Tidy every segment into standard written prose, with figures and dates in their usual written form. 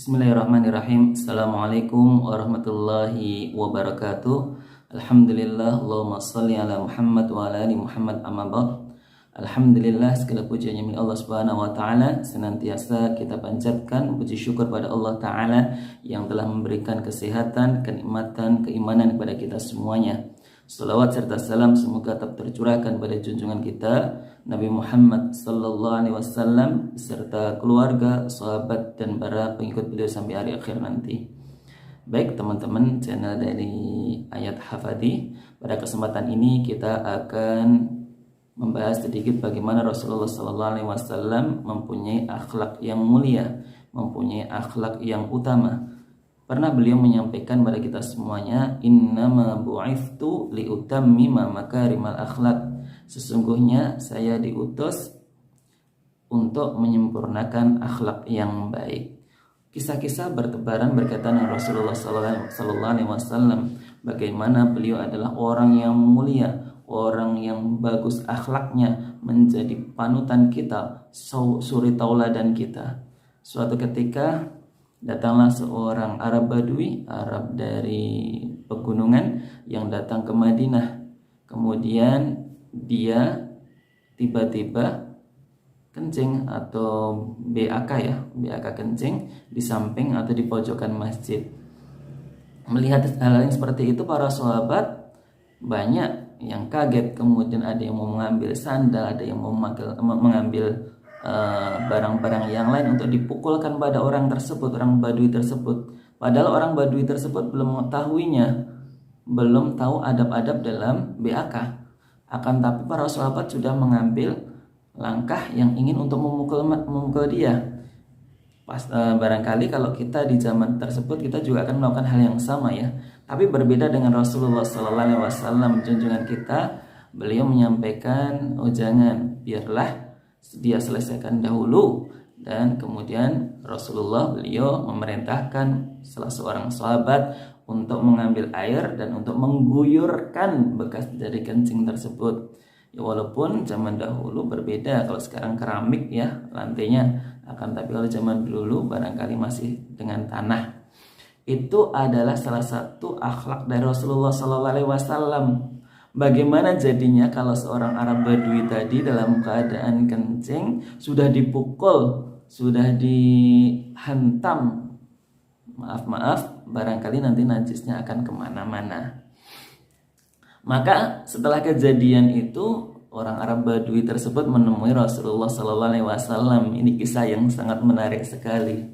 Bismillahirrahmanirrahim. Assalamualaikum warahmatullahi wabarakatuh. Alhamdulillah, Allahumma salli ala Muhammad wa ala ali Muhammad, amma ba'd. Alhamdulillah, segala pujiannya milik Allah Subhanahu wa taala. Senantiasa kita panjatkan puji syukur pada Allah taala yang telah memberikan kesehatan, kenikmatan, keimanan kepada kita semuanya. Salawat serta salam semoga tetap tercurahkan pada junjungan kita Nabi Muhammad sallallahu alaihi wasallam beserta keluarga, sahabat dan para pengikut beliau sampai hari akhir nanti. Baik teman-teman channel dari Ayat Hafadi, pada kesempatan ini kita akan membahas sedikit bagaimana Rasulullah sallallahu alaihi wasallam mempunyai akhlak yang mulia, mempunyai akhlak yang utama. Pernah beliau menyampaikan pada kita semuanya, innama bu'ithtu liutammima makarimal akhlak. Sesungguhnya saya diutus untuk menyempurnakan akhlak yang baik. Kisah-kisah bertebaran berkaitan dengan Rasulullah sallallahu alaihi wasallam, bagaimana beliau adalah orang yang mulia, orang yang bagus akhlaknya, menjadi panutan kita, suri tauladan kita. Suatu ketika datanglah seorang Arab Badui, Arab dari pegunungan yang datang ke Madinah. Kemudian dia tiba-tiba kencing atau BAK ya, BAK kencing di samping atau di pojokan masjid. Melihat hal yang seperti itu, para sahabat banyak yang kaget. Kemudian ada yang mau mengambil sandal, ada yang mau mengambil barang-barang yang lain untuk dipukulkan pada orang tersebut, orang Badui tersebut. Padahal orang Badui tersebut belum mengetahuinya, belum tahu adab-adab dalam BAK. Akan tapi para sahabat sudah mengambil langkah yang ingin untuk memukul dia. Barangkali kalau kita di zaman tersebut kita juga akan melakukan hal yang sama ya. Tapi berbeda dengan Rasulullah sallallahu alaihi wasallam, junjungan kita, beliau menyampaikan, oh jangan, biarlah dia selesaikan dahulu. Dan kemudian Rasulullah beliau memerintahkan salah seorang sahabat untuk mengambil air dan untuk mengguyurkan bekas dari kencing tersebut. Ya, walaupun zaman dahulu berbeda, kalau sekarang keramik ya lantainya, akan tapi kalau zaman dulu barangkali masih dengan tanah. Itu adalah salah satu akhlak dari Rasulullah SAW. Bagaimana jadinya kalau seorang Arab Badui tadi dalam keadaan kencing sudah dipukul, sudah dihantam, maaf, barangkali nanti najisnya akan kemana-mana. Maka setelah kejadian itu, orang Arab Badui tersebut menemui Rasulullah SAW. Ini kisah yang sangat menarik sekali.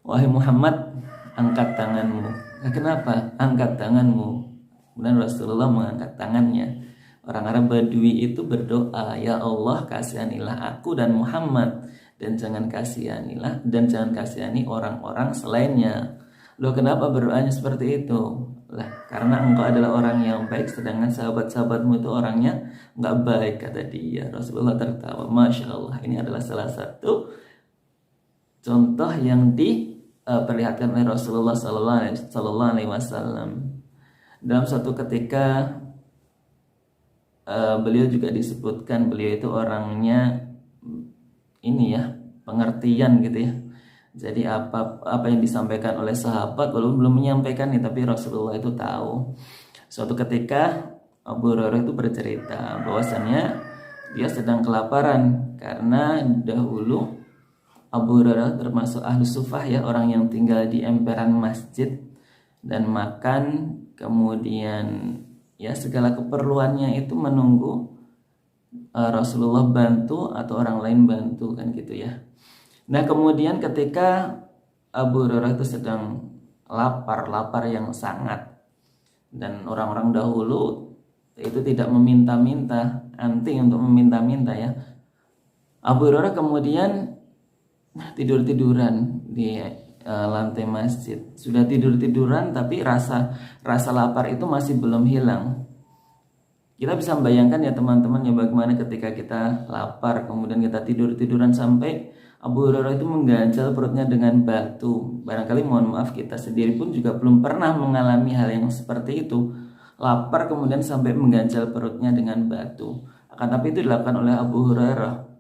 Wahai Muhammad, angkat tanganmu. Kenapa? Angkat tanganmu. Kemudian Rasulullah mengangkat tangannya. Orang Arab Badui itu berdoa, ya Allah, kasihanilah aku dan Muhammad, dan jangan kasihani orang-orang selainnya. Loh, kenapa berdoanya seperti itu? Lah, karena engkau adalah orang yang baik, sedangkan sahabat-sahabatmu itu orangnya nggak baik, kata dia. Rasulullah tertawa. Masya Allah, ini adalah salah satu contoh yang diperlihatkan oleh Rasulullah Sallallahu Alaihi Wasallam. Dalam suatu ketika beliau juga disebutkan beliau itu orangnya ini ya, pengertian gitu ya. Jadi apa yang disampaikan oleh sahabat walaupun belum menyampaikan nih, tapi Rasulullah itu tahu. Suatu ketika Abu Hurairah itu bercerita bahwasannya dia sedang kelaparan karena dahulu Abu Hurairah termasuk ahli sufah ya, orang yang tinggal di emperan masjid dan makan, kemudian ya segala keperluannya itu menunggu Rasulullah bantu atau orang lain bantu kan gitu ya. Nah kemudian ketika Abu Hurairah itu sedang lapar yang sangat, dan orang-orang dahulu itu tidak meminta-minta, anti untuk meminta-minta ya. Abu Hurairah kemudian tidur-tiduran di lantai masjid. Sudah tidur-tiduran tapi rasa lapar itu masih belum hilang. Kita bisa membayangkan ya teman-teman ya, bagaimana ketika kita lapar kemudian kita tidur-tiduran sampai Abu Hurairah itu mengganjal perutnya dengan batu. Barangkali mohon maaf, kita sendiri pun juga belum pernah mengalami hal yang seperti itu. Lapar kemudian sampai mengganjal perutnya dengan batu. Akan tapi itu dilakukan oleh Abu Hurairah.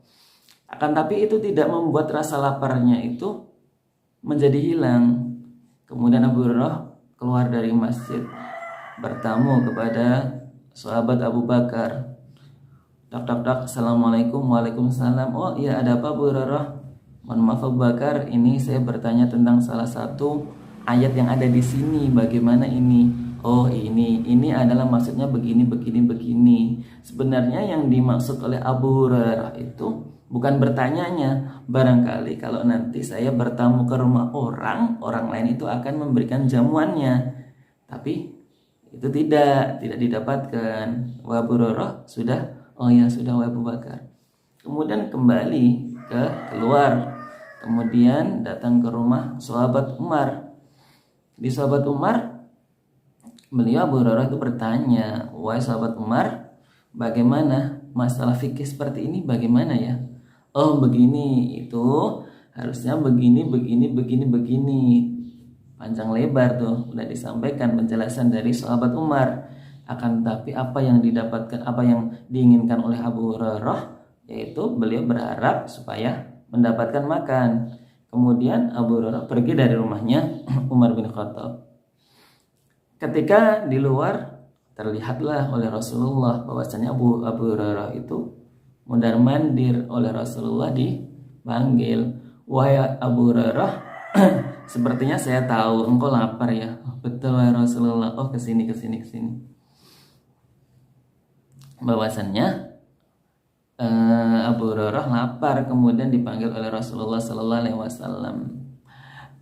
Akan tapi itu tidak membuat rasa laparnya itu menjadi hilang. Kemudian Abu Hurairah keluar dari masjid, bertamu kepada sahabat Abu Bakar. Tak tak tak, assalamualaikum. Waalaikumsalam. Oh iya, ada apa Abu Hurairah? Mohon maaf Abu Bakar, ini saya bertanya tentang salah satu ayat yang ada di sini. Bagaimana ini? Oh ini adalah maksudnya begini. Sebenarnya yang dimaksud oleh Abu Hurairah itu bukan bertanyanya. Barangkali kalau nanti saya bertamu ke rumah orang lain itu akan memberikan jamuannya. Tapi itu tidak didapatkan. Wa Abu Hurairah sudah, oh ya sudah wa Abu Bakar. Kemudian kembali keluar. Kemudian datang ke rumah sahabat Umar. Di sahabat Umar, beliau Abu Hurairah itu bertanya, wahai sahabat Umar, bagaimana masalah fikih seperti ini, bagaimana ya? Oh begini, itu harusnya begini. Panjang lebar tuh udah disampaikan penjelasan dari sahabat Umar. Akan tapi apa yang didapatkan, apa yang diinginkan oleh Abu Hurairah, yaitu beliau berharap supaya mendapatkan makan. Kemudian Abu Hurairah pergi dari rumahnya Umar bin Khattab. Ketika di luar, terlihatlah oleh Rasulullah bahwasanya Abu Hurairah itu mondar-mandir. Oleh Rasulullah dipanggil, wahai Abu Hurairah, sepertinya saya tahu engkau lapar ya. Oh, betul wahai Rasulullah. Oh kesini. Bahwasannya Abu Hurairah lapar, kemudian dipanggil oleh Rasulullah Sallallahu Alaihi Wasallam.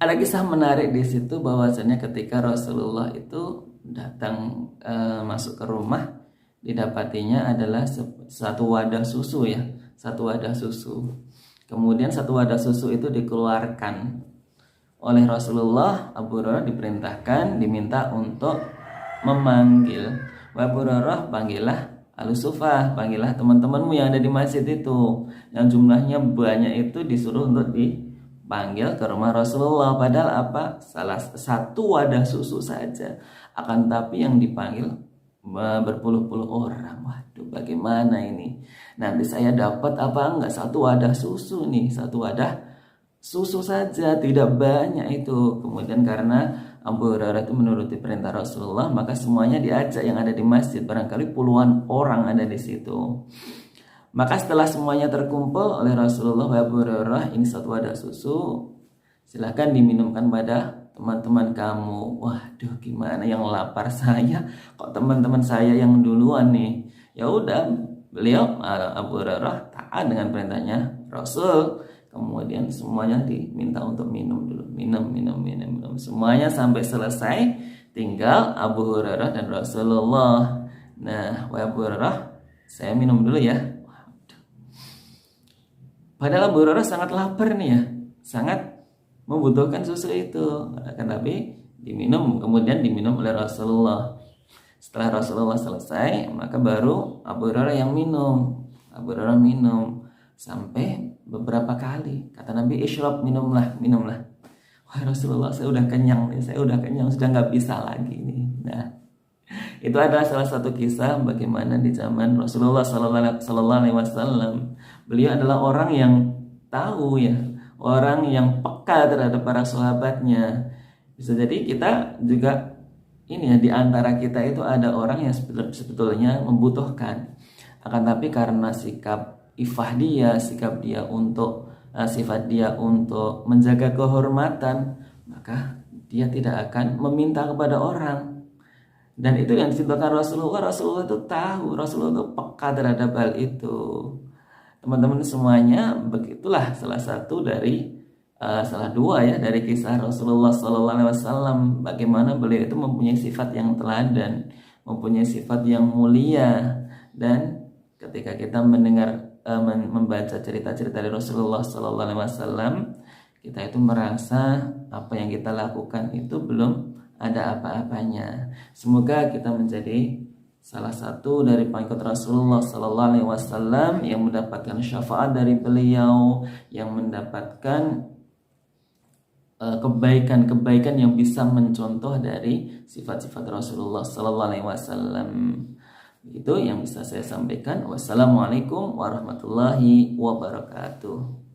Ada kisah menarik di situ bahwasanya ketika Rasulullah itu datang masuk ke rumah, didapatinya adalah satu wadah susu ya, satu wadah susu. Kemudian satu wadah susu itu dikeluarkan oleh Rasulullah. Abu Hurairah diperintahkan, diminta untuk memanggil. Abu Hurairah, panggillah Al-Sufah, panggillah teman-temanmu yang ada di masjid itu, yang jumlahnya banyak, itu disuruh untuk dipanggil ke rumah Rasulullah. Padahal apa? Salah satu wadah susu saja. Akan tapi yang dipanggil berpuluh-puluh orang. Waduh, bagaimana ini? Nanti saya dapat apa enggak? Satu wadah susu nih, satu wadah susu saja, tidak banyak itu. Kemudian karena Abu Hurairah itu menuruti perintah Rasulullah, maka semuanya diajak yang ada di masjid. Barangkali puluhan orang ada di situ. Maka setelah semuanya terkumpul oleh Rasulullah, Abu Hurairah, ini satu wadah susu, silakan diminumkan pada teman-teman kamu. Waduh, gimana yang lapar saya? Kok teman-teman saya yang duluan nih? Ya udah, beliau Abu Hurairah taat dengan perintahnya Rasul. Kemudian semuanya diminta untuk minum dulu, minum. Semuanya sampai selesai, tinggal Abu Hurairah dan Rasulullah. Nah, Abu Hurairah, saya minum dulu ya. Padahal Abu Hurairah sangat lapar nih ya, sangat membutuhkan susu itu. Tapi diminum, kemudian diminum oleh Rasulullah. Setelah Rasulullah selesai, maka baru Abu Hurairah yang minum. Abu Hurairah minum sampai beberapa kali. Kata Nabi, isyrab, minumlah. Wah Rasulullah, saya udah kenyang nih, sudah nggak bisa lagi nih. Nah, itu adalah salah satu kisah bagaimana di zaman Rasulullah Sallallahu Alaihi Wasallam. Beliau adalah orang yang tahu ya, orang yang peka terhadap para sahabatnya. Bisa jadi kita juga ini ya, di antara kita itu ada orang yang sebetulnya membutuhkan. Akan tapi karena sikap ifah dia, sifat dia untuk menjaga kehormatan, maka dia tidak akan meminta kepada orang. Dan itu yang diceritakan Rasulullah itu tahu, Rasulullah itu peka terhadap hal itu. Teman-teman semuanya, begitulah salah dua ya dari kisah Rasulullah SAW, bagaimana beliau itu mempunyai sifat yang teladan, mempunyai sifat yang mulia. Dan ketika kita membaca cerita-cerita dari Rasulullah SAW, kita itu merasa apa yang kita lakukan itu belum ada apa-apanya. Semoga kita menjadi salah satu dari pengikut Rasulullah SAW yang mendapatkan syafaat dari beliau, yang mendapatkan kebaikan-kebaikan yang bisa mencontoh dari sifat-sifat Rasulullah SAW. Itu yang bisa saya sampaikan. Wassalamualaikum warahmatullahi wabarakatuh.